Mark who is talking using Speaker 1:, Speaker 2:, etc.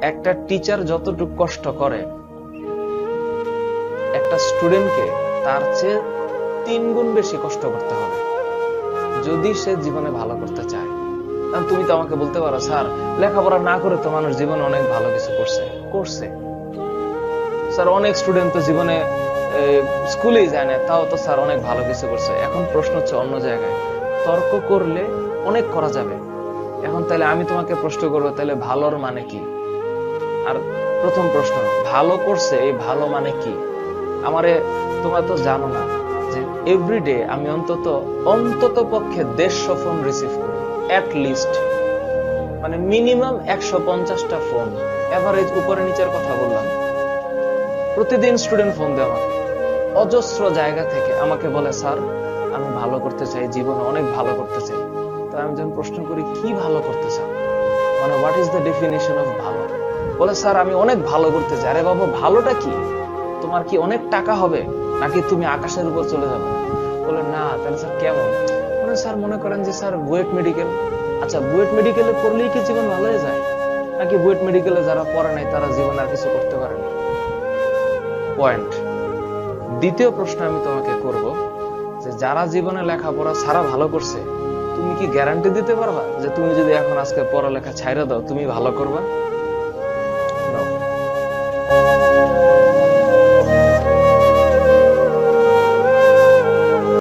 Speaker 1: একটা টিচার যতটুকু কষ্ট করে একটা স্টুডেন্টকে তার চেয়ে 3 গুণ বেশি কষ্ট করতে হবে যদি সে জীবনে ভালো করতে চায়। কারণ তুমি তো আমাকে বলতে পারো, স্যার লেখাপড়া না করে তো মানুষ জীবনে অনেক ভালো কিছু করছে করছে স্যার, অনেক স্টুডেন্ট তো জীবনে স্কুলেই যায় না, তাও তো স্যার অনেক ভালো কিছু করছে। এখন প্রশ্ন হচ্ছে অন্য জায়গায়, তর্ক করলে অনেক করা যাবে। এখন তাহলে আমি তোমাকে প্রশ্ন করবো, তাহলে ভালোর মানে কি? আর প্রথম প্রশ্ন, ভালো করছে, এই ভালো মানে কি? আমারে তোমরা তো জানো না যে এভরিডে আমি অন্তত অন্তত পক্ষে 150 ফোন রিসিভ করি, এট লিস্ট, মানে মিনিমাম 150টা ফোন, এভারেজ উপরে নিচের কথা বললাম। প্রতিদিন স্টুডেন্ট ফোন দেয় আমাকে, অজস্র জায়গা থেকে আমাকে বলে, স্যার আমি ভালো করতে চাই, জীবনে অনেক ভালো করতে চাই। তো আমি যখন প্রশ্ন করি কি ভালো করতে চাও, মানে what is the definition of ভালো, বলে স্যার আমি অনেক ভালো করতে চাই। আরে বাবা, ভালোটা কি? তোমার কি অনেক টাকা হবে, নাকি তুমি আকাশের উপর চলে যাবে? বলে না, তাহলে স্যার কেমন? মানে স্যার মনে করেন যে স্যার বুয়েট মেডিকেল। আচ্ছা, বুয়েট মেডিকেলে পড়লেই কি জীবন ভালো হয়ে যায়, নাকি বুয়েট মেডিকেলে যারা পড়ে নাই তারা জীবন আর কিছু করতে পারে না? পয়েন্ট। দ্বিতীয় প্রশ্ন আমি তোমাকে করব, যে যারা জীবনে লেখাপড়া ছাড়া ভালো করছে, তুমি কি গ্যারান্টি দিতে পারবা যে তুমি যদি এখন আজকে পড়ালেখা ছাইড়া দাও তুমি ভালো করবা?